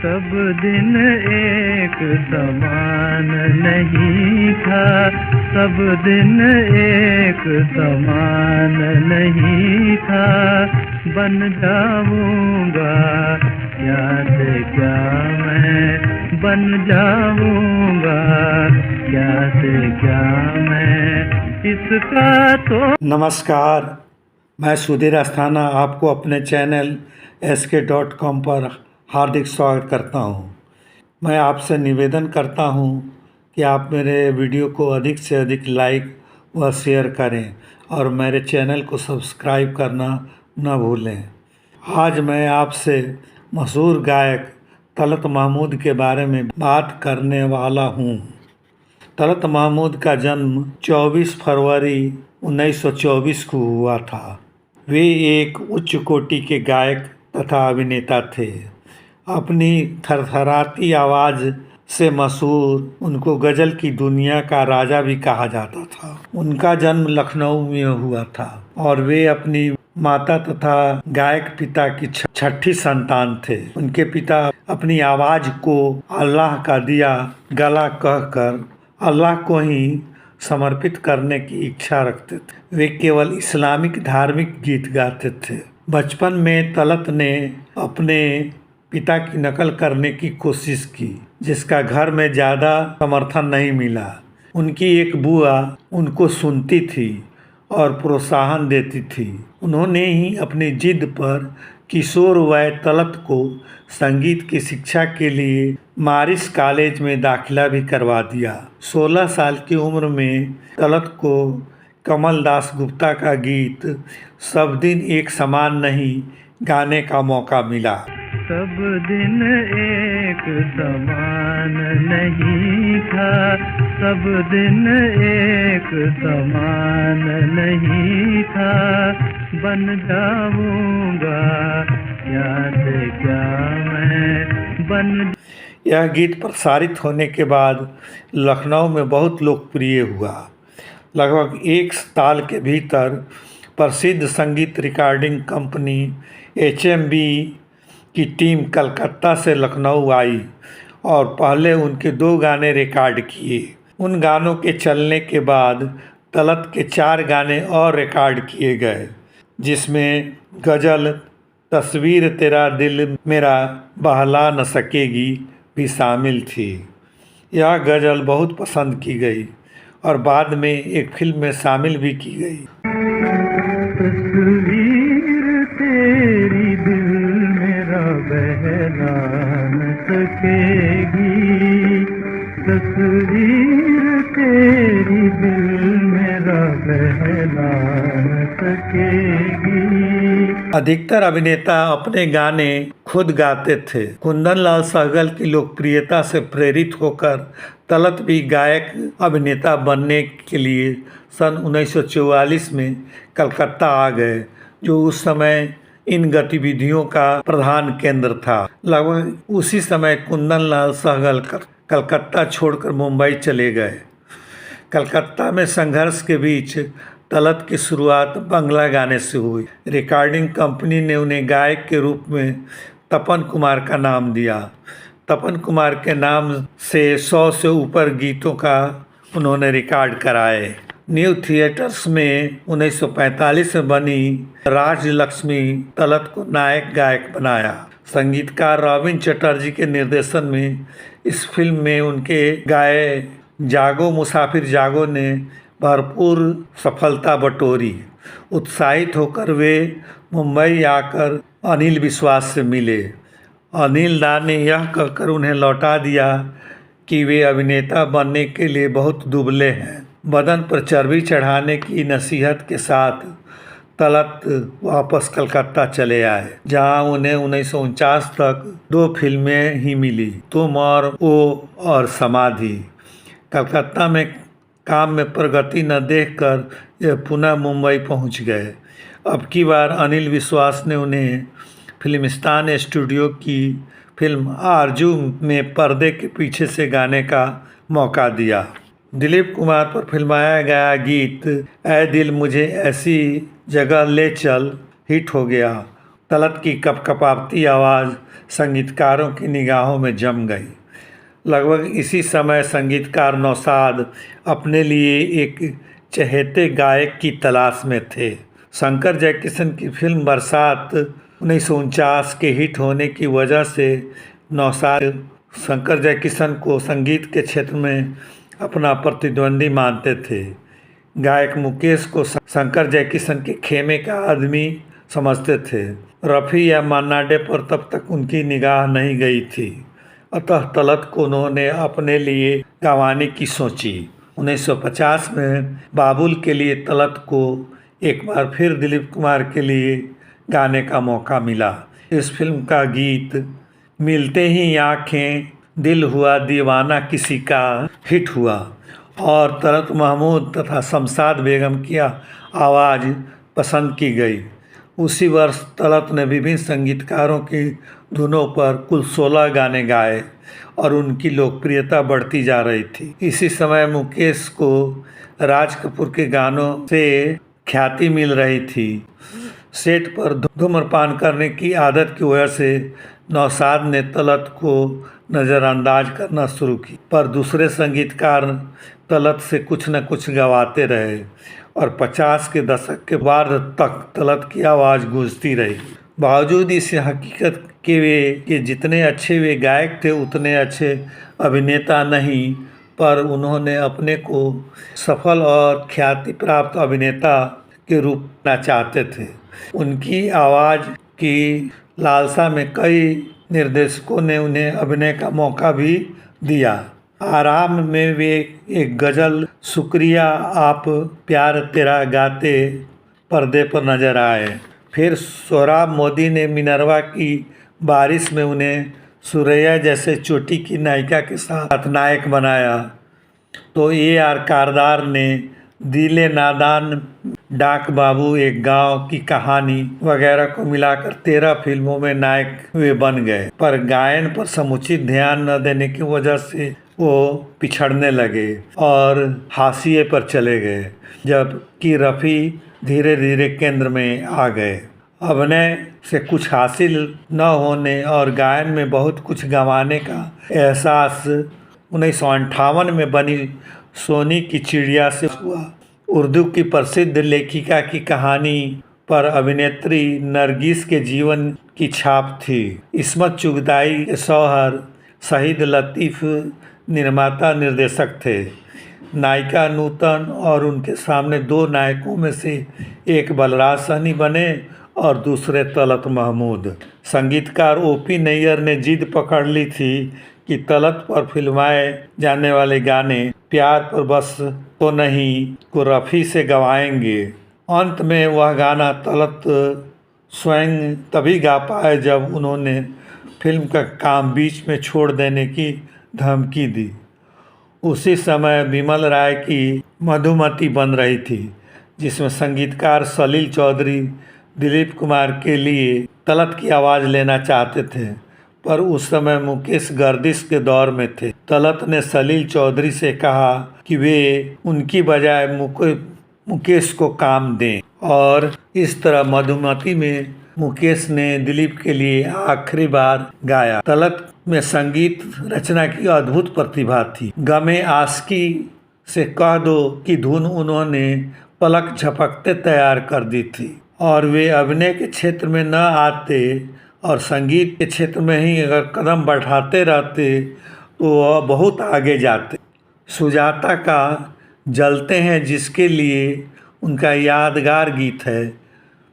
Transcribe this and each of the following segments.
सब दिन एक समान नहीं था, सब दिन एक समान नहीं था। बन जाऊंगा क्या से क्या मैं, बन जाऊंगा क्या से क्या मैं, इसका तो। नमस्कार, मैं सुधीर अस्थाना आपको अपने चैनल SK.com पर हार्दिक स्वागत करता हूं। मैं आपसे निवेदन करता हूं कि आप मेरे वीडियो को अधिक से अधिक लाइक व शेयर करें और मेरे चैनल को सब्सक्राइब करना न भूलें। आज मैं आपसे मशहूर गायक तलत महमूद के बारे में बात करने वाला हूं। तलत महमूद का जन्म 24 फरवरी 1924 को हुआ था। वे एक उच्च कोटि के गायक तथा अभिनेता थे। अपनी थरथराती आवाज़ से मशहूर उनको गज़ल की दुनिया का राजा भी कहा जाता था। उनका जन्म लखनऊ में हुआ था और वे अपनी माता तथा गायक पिता की छठी संतान थे। उनके पिता अपनी आवाज़ को अल्लाह का दिया गला कहकर अल्लाह को ही समर्पित करने की इच्छा रखते थे। वे केवल इस्लामिक धार्मिक गीत गाते थे। बचपन में तलत ने अपने पिता की नकल करने की कोशिश की, जिसका घर में ज़्यादा समर्थन नहीं मिला। उनकी एक बुआ उनको सुनती थी और प्रोत्साहन देती थी। उन्होंने ही अपनी जिद पर किशोर वय तलत को संगीत की शिक्षा के लिए मारिस कॉलेज में दाखिला भी करवा दिया। 16 साल की उम्र में तलत को कमल दास गुप्ता का गीत सब दिन एक समान नहीं गाने का मौका मिला। सब दिन एक समान नहीं था, सब दिन एक समान नहीं था। बन जाऊंगा क्या से क्या मैं, बन। यह गीत प्रसारित होने के बाद लखनऊ में बहुत लोकप्रिय हुआ। लगभग एक साल के भीतर प्रसिद्ध संगीत रिकॉर्डिंग कंपनी HMV की टीम कलकत्ता से लखनऊ आई और पहले उनके 2 गाने रिकॉर्ड किए। उन गानों के चलने के बाद तलत के 4 गाने और रिकॉर्ड किए गए, जिसमें गज़ल तस्वीर तेरा दिल मेरा बहला न सकेगी भी शामिल थी। यह गज़ल बहुत पसंद की गई और बाद में एक फिल्म में शामिल भी की गई। तस्वीर तेरी दिल मेरा बहला न सकेगी, तस्वीर तेरी दिल मेरा बहला न सकेगी। अधिकतर अभिनेता अपने गाने खुद गाते थे। कुंदन लाल सहगल की लोकप्रियता से प्रेरित होकर तलत भी गायक अभिनेता बनने के लिए सन 1944 में कलकत्ता आ गए, जो उस समय इन गतिविधियों का प्रधान केंद्र था। लगभग उसी समय कुंदन लाल सहगल कलकत्ता छोड़कर मुंबई चले गए। कलकत्ता में संघर्ष के बीच तलत की शुरुआत बंगला गाने से हुई। रिकॉर्डिंग कंपनी ने उन्हें गायक के रूप में तपन कुमार का नाम दिया। तपन कुमार के नाम से 100 से ऊपर गीतों का उन्होंने रिकॉर्ड कराए। न्यू थिएटर्स में 1945 में बनी राजलक्ष्मी तलत को नायक गायक बनाया। संगीतकार रॉबिन चटर्जी के निर्देशन में इस फिल्म में उनके गाए जागो मुसाफिर जागो ने भरपूर सफलता बटोरी। उत्साहित होकर वे मुंबई आकर अनिल विश्वास से मिले। अनिल दा ने यह कहकर उन्हें लौटा दिया कि वे अभिनेता बनने के लिए बहुत दुबले हैं। बदन पर चर्बी चढ़ाने की नसीहत के साथ तलत वापस कलकत्ता चले आए, जहां उन्हें 1949 तक 2 फिल्में ही मिली, तुम और वो और समाधि। कलकत्ता में काम में प्रगति न देखकर ये पुनः मुंबई पहुंच गए। अब की बार अनिल विश्वास ने उन्हें फिल्मिस्तान स्टूडियो की फिल्म आरजू में पर्दे के पीछे से गाने का मौका दिया। दिलीप कुमार पर फिल्माया गया गीत ऐ दिल मुझे ऐसी जगह ले चल हिट हो गया। तलत की कपकपाती आवाज़ संगीतकारों की निगाहों में जम गई। लगभग इसी समय संगीतकार नौशाद अपने लिए एक चहेते गायक की तलाश में थे। शंकर जयकिशन की फिल्म बरसात 1949 के हिट होने की वजह से नौशाद शंकर जयकिशन को संगीत के क्षेत्र में अपना प्रतिद्वंदी मानते थे। गायक मुकेश को शंकर जयकिशन के खेमे का आदमी समझते थे। रफ़ी या मन्ना डे पर तब तक उनकी निगाह नहीं गई थी, अतः तलत को उन्होंने अपने लिए गंवाने की सोची। 1950 में बाबुल के लिए तलत को एक बार फिर दिलीप कुमार के लिए गाने का मौका मिला। इस फिल्म का गीत मिलते ही आँखें दिल हुआ दीवाना किसी का हिट हुआ और तलत महमूद तथा शमशाद बेगम की आवाज़ पसंद की गई। उसी वर्ष तलत ने विभिन्न संगीतकारों की धुनों पर कुल 16 गाने गाए और उनकी लोकप्रियता बढ़ती जा रही थी। इसी समय मुकेश को राज कपूर के गानों से ख्याति मिल रही थी। सेट पर धूम्रपान करने की आदत की वजह से नौशाद ने तलत को नज़रअंदाज करना शुरू की, पर दूसरे संगीतकार तलत से कुछ न कुछ गवाते रहे और 50 के दशक के बाद तक तलत की आवाज़ गूंजती रही। बावजूद इस हकीकत के जितने अच्छे वे गायक थे उतने अच्छे अभिनेता नहीं, पर उन्होंने अपने को सफल और ख्याति प्राप्त अभिनेता के रूप में चाहते थे। उनकी आवाज़ की लालसा में कई निर्देशकों ने उन्हें अभिनय का मौका भी दिया। आराम में वे एक गज़ल शुक्रिया आप प्यार तेरा गाते पर्दे पर नजर आए। फिर सोहराब मोदी ने मिनरवा की बारिश में उन्हें सुरैया जैसे चोटी की नायिका के साथ नायक बनाया। तो AR कारदार ने दिले नादान, डाक बाबू, एक गांव की कहानी वगैरह को मिलाकर 13 फिल्मों में नायक वे बन गए, पर गायन पर समुचित ध्यान न देने की वजह से वो पिछड़ने लगे और हाशिए पर चले गए, जबकि रफ़ी धीरे धीरे केंद्र में आ गए। अभिनय से कुछ हासिल न होने और गायन में बहुत कुछ गंवाने का एहसास 1958 में बनी सोनी की चिड़िया से हुआ। उर्दू की प्रसिद्ध लेखिका की कहानी पर अभिनेत्री नरगिस के जीवन की छाप थी। इस्मत चुगताई के शौहर शहीद लतीफ़ निर्माता निर्देशक थे। नायिका नूतन और उनके सामने 2 नायकों में से एक बलराज सहनी बने और दूसरे तलत महमूद। संगीतकार OP नैयर ने जिद पकड़ ली थी कि तलत पर फिल्माए जाने वाले गाने प्यार पर बस तो नहीं को रफ़ी से गवाएंगे। अंत में वह गाना तलत स्वयं तभी गा पाए जब उन्होंने फिल्म का काम बीच में छोड़ देने की धमकी दी। उसी समय बिमल राय की मधुमती बन रही थी, जिसमें संगीतकार सलील चौधरी दिलीप कुमार के लिए तलत की आवाज़ लेना चाहते थे, पर उस समय मुकेश गर्दिश के दौर में थे। तलत ने सलील चौधरी से कहा कि वे उनकी बजाय मुकेश को काम दें और इस तरह मधुमती में मुकेश ने दिलीप के लिए आखिरी बार गाया। तलत में संगीत रचना की अद्भुत प्रतिभा थी। गमे आस्की से कह दो कि धुन उन्होंने पलक झपकते तैयार कर दी थी और वे अभिनय के क्षेत्र में न आते और संगीत के क्षेत्र में ही अगर कदम बढ़ाते रहते तो वह बहुत आगे जाते। सुजाता का जलते हैं जिसके लिए उनका यादगार गीत है।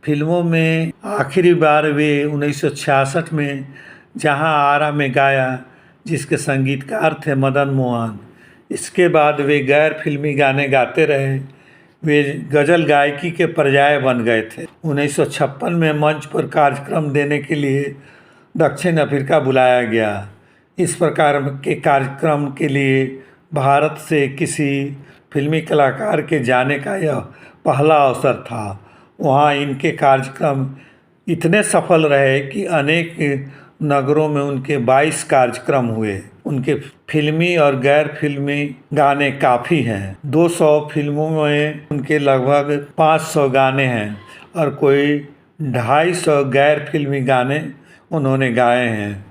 फिल्मों में आखिरी बार वे 1966 में जहां आरा में गाया, जिसके संगीतकार थे मदन मोहन। इसके बाद वे गैर फिल्मी गाने गाते रहे। वे गज़ल गायकी के पर्याय बन गए थे। 1956 में मंच पर कार्यक्रम देने के लिए दक्षिण अफ्रीका बुलाया गया। इस प्रकार के कार्यक्रम के लिए भारत से किसी फिल्मी कलाकार के जाने का यह पहला अवसर था। वहाँ इनके कार्यक्रम इतने सफल रहे कि अनेक नगरों में उनके 22 कार्यक्रम हुए। उनके फिल्मी और गैर फिल्मी गाने काफ़ी हैं। 200 फिल्मों में उनके लगभग 500 गाने हैं और कोई 250 गैर फिल्मी गाने उन्होंने गाए हैं।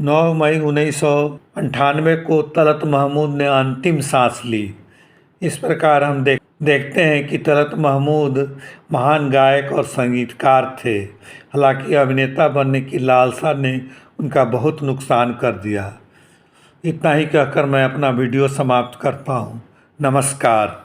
9 मई 1998 को तलत महमूद ने अंतिम सांस ली। इस प्रकार हम देखते हैं कि तलत महमूद महान गायक और संगीतकार थे। हालांकि अभिनेता बनने की लालसा ने उनका बहुत नुकसान कर दिया। इतना ही कहकर मैं अपना वीडियो समाप्त करता हूँ। नमस्कार।